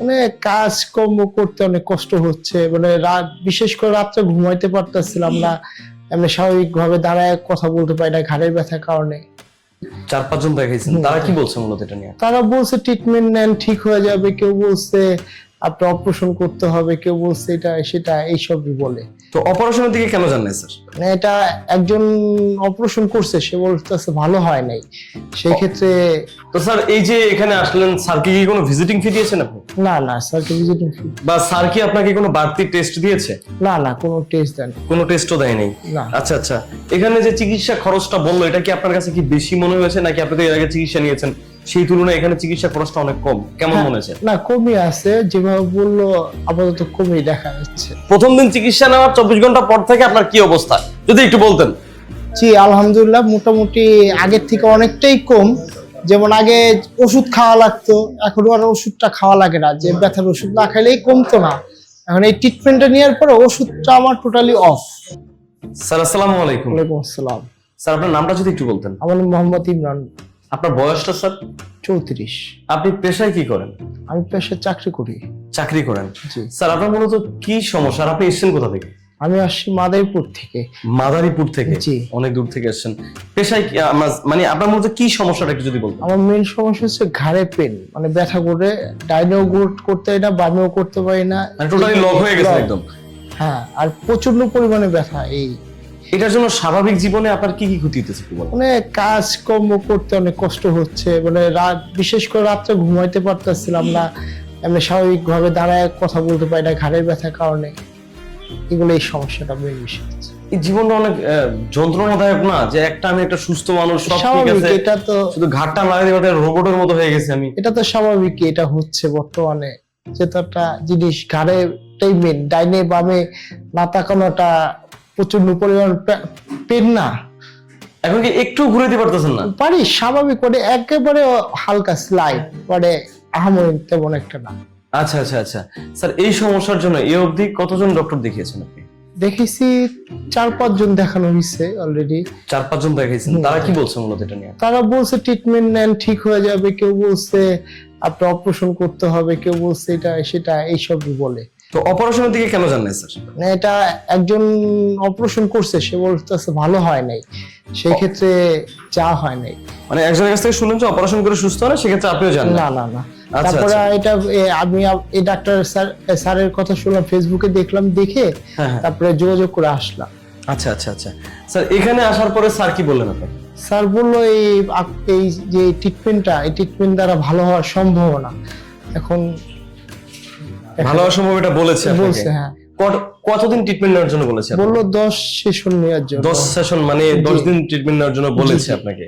মানে কাজকর্ম করতে অনেক কষ্ট হচ্ছে, মানে রাত বিশেষ করে রাত্রে ঘুমাইতে পারতেছিলাম না। এমনি স্বাভাবিকভাবে দাঁড়ায় কথা বলতে পারি না ঘাড়ের ব্যথার কারণে। 4-5 জন দেখাইছেন, তারা কি বলছে মূলত এটা নিয়ে? তারা বলছে ট্রিটমেন্ট নেন ঠিক হয়ে যাবে, কেউ বলছে আপনি অপারেশন করতে হবে, কেউ বলছে এটা সেটা এইসবই বলে। তো অপারেশনের দিকে কেন জান নাই স্যার? মানে এটা একজন অপারেশন করছে, সে বলতেছে ভালো হয় নাই, সেই ক্ষেত্রে। তো স্যার এই যে এখানে আসলেন, স্যারকে কি কোনো ভিজিটিং ফি দিয়েছেন আপনি? না না স্যারকে ভিজিটিং ফি, বা স্যার কি আপনাকে কোনো বাড়তি টেস্ট দিয়েছে? না না কোনো টেস্ট দেন কোনো টেস্টও দেয়নি? না। আচ্ছা আচ্ছা, এখানে যে চিকিৎসা খরচটা বললো, এটা কি আপনার কাছে কি বেশি মনে হয়েছে, নাকি আপনি তো এর আগে চিকিৎসা নিয়েছেন সেই তুলনায় এখানে চিকিৎসা খরচটা অনেক কম? কেমন মনে হয়েছে? না কমই আছে, যেভাবে বললো আপাতত কমই দেখা যাচ্ছে। প্রথম দিন চিকিৎসা নেওয়ার 24 ঘন্টা পর থেকে আপনার কি অবস্থা যদি একটু বলতেন। জি আলহামদুলিল্লাহ, মোটামুটি আগের থেকে অনেকটাই কম। যেমন আগে ওষুধ খাওয়া লাগতো, এখন আর ওষুধটা খাওয়া লাগে না, যে ব্যথার ওষুধ না খাইলেই কমতো না। এখন এই ট্রিটমেন্টটা নেওয়ার পরে ওষুধটা আমার টোটালি অফ। স্যার আসসালামু আলাইকুম। ওয়ালাইকুম আসসালাম। স্যার আপনার নামটা যদি একটু বলতেন। আমার নাম মোহাম্মদ ইমরান। আপনার বয়সটা স্যার? 34। আপনি পেশায় কি করেন? আমি পেশায় চাকরি করি। চাকরি করেন? জি। স্যার আপনার মূলত কি সমস্যা, আর আপনি এসেছেন কোথা থেকে? আমি আসছি মাদারীপুর থেকে। মাদারীপুর থেকে? জি। অনেক দূর থেকে এসেছেন। পেশায় কি মানে আপনার মূলত কি সমস্যাটা একটু যদি বলতেন। আমার মেইন সমস্যা হচ্ছে ঘাড়ে পেন, মানে ব্যথা করে ডাইনেও করতে পারি না, বামেও করতে পারি না, মানে টোটালি লক হয়ে গেছে একদম? হ্যাঁ, আর প্রচন্ড পরিমাণে ব্যথা। এটার জন্য স্বাভাবিক জীবনে আপনার কি কি ক্ষতি হতেছে একটু বলুন। মানে কাজকর্ম করতে অনেক কষ্ট হচ্ছে, মানে রাত বিশেষ করে রাত্রে ঘুমাইতে পারতেছিলাম না। এমনি স্বাভাবিকভাবে দাঁড়ায় কথা বলতে পারি না ঘাড়ের ব্যথার কারণে। এগুলো এই সমস্যাটা মেইন বিষয়। এই জীবনটা অনেক যন্ত্রণাদায়ক না, যে আমি একটা সুস্থ মানুষ, সব ঠিক স্বাভাবিক, আছে, এটা তো শুধু ঘাটটা লাগাতে পারতে রোবটের মতো হয়ে গেছে আমি। এটা তো স্বাভাবিক, এটা হচ্ছে বর্তমানে। যেটা একটা জিনিস ঘাড়েটাই মেন, ডাইনে বামে না তাকানোটা প্রচন্ড পরিমাণ পেন না। এখন কি একটু ঘুরে দিতে পারতেছেন না? পারি স্বাভাবিক, মানে একেবারে হালকা স্লাইড, মানে আহামরি তেমন একটা না। আচ্ছা আচ্ছা আচ্ছা। স্যার এই সমস্যার জন্য এই অবধি কতজন ডক্টর দেখিয়েছেন আপনি? দেখেছি 4-5 জন দেখানো হয়েছে অলরেডি। 4-5 জন দেখাইছেন, তারা কি বলছে মূলত এটা নিয়ে? তারা বলছে ট্রিটমেন্ট নেন ঠিক হয়ে যাবে, কেউ বলছে আপনি অপারেশন করতে হবে, কেউ বলছে এটা সেটা এইসবই বলে। তো অপারেশনের দিকে কেন জান নাই স্যার? মানে এটা একজন অপারেশন করছে, সে বলতেছে ভালো হয় নাই, সেই ক্ষেত্রে যা হয় নাই। মানে একজনের কাছ থেকে শুনলেন যে অপারেশন করে সুস্থ হয় না, সেক্ষেত্রে আপনিও জানেন না না? না না। আচ্ছা, তারপরে আচ্ছা। এটা আমি এই ডাক্তার স্যারের কথা শুনলাম, ফেসবুকে দেখলাম, দেখে হ্যাঁ। তারপরে যোগাযোগ করে আসলাম। আচ্ছা আচ্ছা আচ্ছা। স্যার এখানে আসার পরে স্যার কি বললেন আপনাকে? স্যার বললো এই যে ট্রিটমেন্টটা, এই ট্রিটমেন্ট দ্বারা ভালো হওয়ার সম্ভাবনা এখন ভালো হওয়ার সম্ভব এটা বলেছে আপনাকে? বলছে, হ্যাঁ। কতদিন ট্রিটমেন্ট নেওয়ার জন্য বলেছে? বললো 10 সেশন নেওয়ার জন্য। 10 সেশন, মানে 10 দিন ট্রিটমেন্ট নেওয়ার জন্য বলেছে জি। আপনাকে?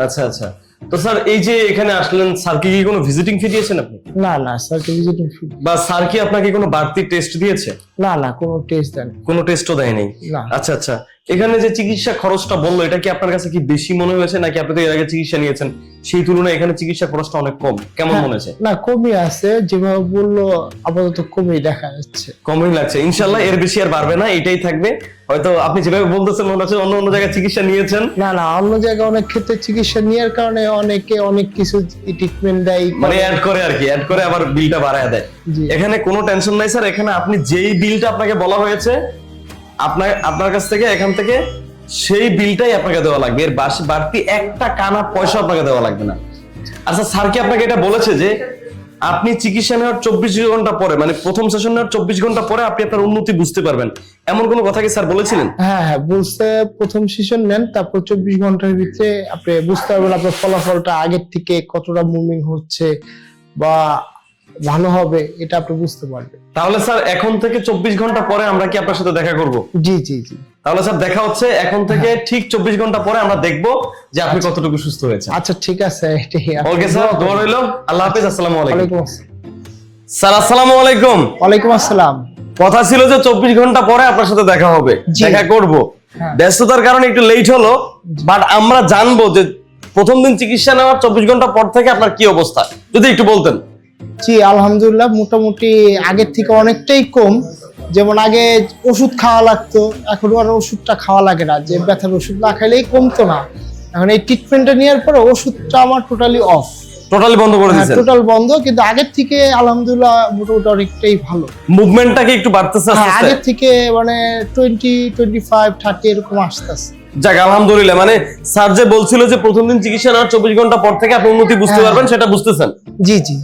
আচ্ছা আচ্ছা। তো স্যার এই যে এখানে আসলেন, স্যারকে কি কোনো ভিজিটিং ফি দিয়েছেন আপনি? না না স্যারকে ভিজিটিং ফি, বা স্যার কি আপনাকে কোনো বাড়তি টেস্ট দিয়েছে? না না কোনো টেস্ট দেন কোনো টেস্টও দেয়নি? না। আচ্ছা আচ্ছা, এখানে যে চিকিৎসা খরচটা বললো, এটা কি আপনার কাছে কি বেশি মনে হয়েছে, নাকি আপনি তো এর আগে চিকিৎসা নিয়েছেন সেই তুলনায় এখানে চিকিৎসা খরচটা অনেক কম? কেমন মনে হয়েছে? না কমই আছে, যেভাবে বললো আপাতত কমই দেখা যাচ্ছে। কমই লাগছে? ইনশাল্লাহ এর বেশি আর বাড়বে না, এটাই থাকবে। হয়তো আপনি যেভাবে বলতেছেন মনে হচ্ছে অন্য অন্য জায়গায় চিকিৎসা নিয়েছেন। না না, অন্য জায়গায় অনেক ক্ষেত্রে চিকিৎসা নেওয়ার কারণে অনেকে অনেক কিছু ট্রিটমেন্ট দেয়, মানে অ্যাড করে আর কি, অ্যাড করে আবার বিলটা বাড়ায় দেয়। জি। এখানে কোনো টেনশন নাই স্যার, এখানে আপনি যেই বিলটা আপনাকে বলা হয়েছে আপনার কাছ থেকে, এখান থেকে সেই বিলটাই আপনাকে দেওয়া লাগবে, এর বাড়তি একটা কানা পয়সা আপনাকে দেওয়া লাগবে না। আচ্ছা, স্যার কি আপনাকে এটা বলেছে যে আপনি চিকিৎসা নেওয়ার 24 ঘন্টা পরে, মানে প্রথম সেশন নেওয়ার 24 ঘন্টা পরে আপনি আপনার উন্নতি বুঝতে পারবেন, এমন কোনো কথা কি স্যার বলেছিলেন? হ্যাঁ হ্যাঁ বলছে, প্রথম সেশন নেন, তারপর 24 ঘন্টার ভিতরে আপনি বুঝতে পারবেন আপনার ফলাফলটা আগের থেকে কতটা মুভিং হচ্ছে বা ভালো হবে, এটা আপনি বুঝতে পারবেন। তাহলে স্যার এখন থেকে 24 ঘন্টা পরে আমরা কি আপনার সাথে দেখা করব? জি জি জি। তাহলে স্যার দেখা হচ্ছে এখন থেকে ঠিক 24 ঘন্টা পরে, আমরা দেখবো যে আপনি কতটুকু সুস্থ হয়েছে। আচ্ছা ঠিক আছে, এটাই। ওকে স্যার, দোয়া রইল। আল্লাহ হাফেজ। আসসালামু আলাইকুম। ওয়ালাইকুম আসসালাম। স্যার আসসালামু আলাইকুম। ওয়ালাইকুম আসসালাম। কথা ছিল যে 24 ঘন্টা পরে আপনার সাথে দেখা হবে, জি। দেখা করব। হ্যাঁ। ব্যস্ততার কারণে একটু লেট হলো, বাট আমরা জানবো যে প্রথম দিন চিকিৎসা নেওয়ার 24 ঘন্টা পর থেকে আপনার কি অবস্থা যদি একটু বলতেন। জি আলহামদুলিল্লাহ, মোটামুটি আগের থেকে অনেকটাই কম। যেমন আগে ওষুধ খাওয়া লাগতো, এখন আর ওষুধটা খাওয়া লাগে না, যে ব্যথার ওষুধ না খাইলেই কমতো না। এখন এই ট্রিটমেন্টটা নেওয়ার পরে ওষুধটা আমার টোটালি অফ। টোটালি বন্ধ করে দিয়েছেন? টোটাল বন্ধ, কিন্তু আগের থেকে আলহামদুলিল্লাহ মোটামুটি অনেকটাই ভালো। মুভমেন্টটাকে একটু বাড়তেছে আস্তে আস্তে? আগের থেকে মানে 20, 25, 30 এরকম আসতেছে। যাক আলহামদুলিল্লাহ। মানে স্যার যে বলছিল যে প্রথম দিন চিকিৎসা নেওয়ার 24 ঘন্টা পর থেকে আপনি উন্নতি বুঝতে পারবেন, সেটা বুঝতেছেন? জি জি।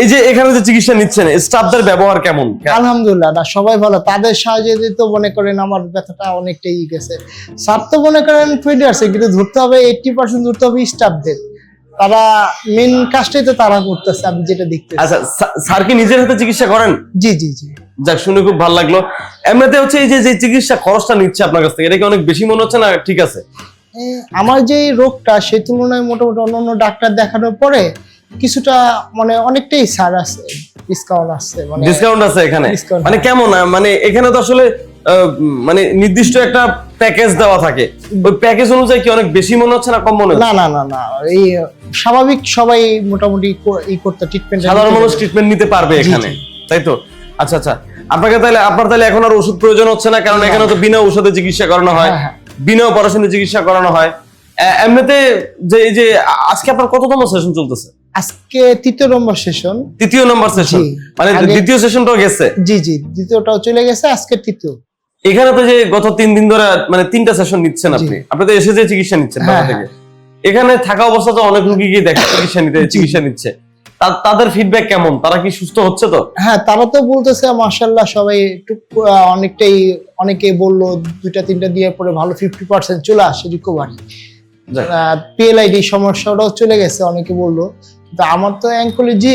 এই যে এখানে যে চিকিৎসা নিচ্ছেন, স্টাফদের ব্যবহার কেমন? আলহামদুলিল্লাহ, না সবাই ভালো, তাদের সাহায্যে তো মনে করেন আমার ব্যথাটা অনেকটাই গেছে। স্যার তো মনে করেন 20%, কিন্তু ধরতে হবে 80% ধরতে হবে স্টাফদের, তারা মেন কাজটাই তো তারা করতেছে, আমি যেটা দেখতেছি। আচ্ছা, স্যার কি নিজের হাতে চিকিৎসা করেন? জি জি জি। যাক, শুনে খুব ভালো লাগলো। এমনিতে হচ্ছে এই যে চিকিৎসা খরচটা নিচ্ছে আপনার কাছ থেকে, এটা কি অনেক বেশি মনে হচ্ছে না ঠিক আছে? আমার যে রোগটা সেই তুলনায় মোটামুটি অন্যান্য ডাক্তার দেখানোর পরে কিছুটা মানে অনেকটাই ছাড় আছে, ডিসকাউন্ট আছে। মানে ডিসকাউন্ট আছে এখানে? Discount, মানে কেমন? মানে এখানে তো আসলে মানে নির্দিষ্ট একটা প্যাকেজ দেওয়া থাকে, ওই প্যাকেজ অনুযায়ী কি অনেক বেশি মনে হচ্ছে না কম মনে হচ্ছে? না না না না, এই স্বাভাবিক সবাই মোটামুটি এই করতে ট্রিটমেন্ট, সাধারণ মানুষ ট্রিটমেন্ট নিতে পারবে এখানে, তাই তো? আচ্ছা আচ্ছা, আপনার তাহলে এখন আর ওষুধ প্রয়োজন হচ্ছে না, কারণ এখানে তো বিনা ওষুধে চিকিৎসা করানো হয়, বিনা অপারেশনে চিকিৎসা করানো হয়। এমনিতে যে এই যে আজকে আপনার কততম সেশন চলতেছে? আজকে 3য় নম্বর সেশন। 3য় নম্বর সেশন? জি। মানে দ্বিতীয় সেশনটাও গেছে? জি জি, দ্বিতীয়টাও চলে গেছে, আজকে 3য়। এখানে তো যে গত 3 দিন ধরে মানে 3টা সেশন নিচ্ছেন আপনি তো এসে যে চিকিৎসা নিচ্ছেন বাসা থেকে, এখানে থাকা অবস্থা তো অনেক রোগী গিয়ে দেখে চিকিৎসা নিচ্ছে, তাদের ফিডব্যাক কেমন? তারা কি সুস্থ হচ্ছে তো? হ্যাঁ, তারা তো বলতেছে মাশাআল্লাহ, সবাই একটু অনেকেই বললো 2টা-3টা দিয়ে পরে ভালো 50% চলে আসে রিকভারি। পিএলআইডি সমস্যাটাও চলে গেছে অনেকে বললো, কিন্তু আমার তো অ্যাঙ্কোলজি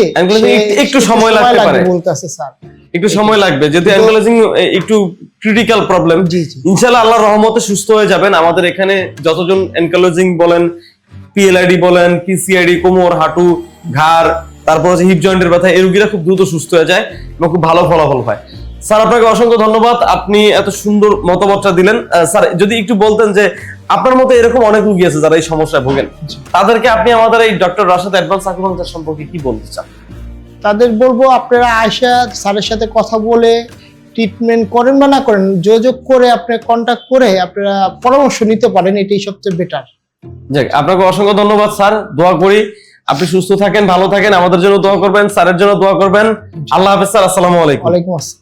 একটু সময় লাগতে পারে বলতেছে স্যার, একটু সময় লাগবে, যদি অ্যাঙ্কোলজিং একটু ক্রিটিক্যাল প্রবলেম। ইনশাআল্লাহ আল্লাহর রহমতে সুস্থ হয়ে যাবেন। আমাদের এখানে যতজন অ্যাঙ্কোলজিং বলেন, পিএলআইডি বলেন, পিসিআইডি, কোমর, হাঁটু, ঘাড়, তারপর হচ্ছে হিপ জয়েন্টের ব্যথা, এই রোগীরা খুব দ্রুত সুস্থ হয়ে যায় এবং খুব ভালো ফলাফল হয়। স্যার আপনাকে অসংখ্য ধন্যবাদ, আপনি এত সুন্দর মতামতটা দিলেন। স্যার যদি একটু বলতেন যে আপনার মতো এরকম অনেক রোগী আছে যারা এই সমস্যায় ভোগেন, তাদেরকে আপনি আমাদের এই ডক্টর রাশেদ অ্যাডভান্স আকুপাঙ্কচার সম্পর্কে কি বলতে চান? তাদের বলবো আপনারা আয়শা স্যারের সাথে কথা বলে ট্রিটমেন্ট করেন বা না করেন, যোগাযোগ করে আপনি কন্টাক্ট করে আপনারা পরামর্শ নিতে পারেন, এটাই সবচেয়ে বেটার। যাক, আপনাকে অসংখ্য ধন্যবাদ স্যার। দোয়া করি আপনি সুস্থ থাকেন, ভালো থাকেন, আমাদের জন্য দোয়া করবেন, স্যারের জন্য দোয়া করবেন। আল্লাহ হাফেজ স্যার, আসসালামু আলাইকুম। ওয়ালাইকুম আসসালাম।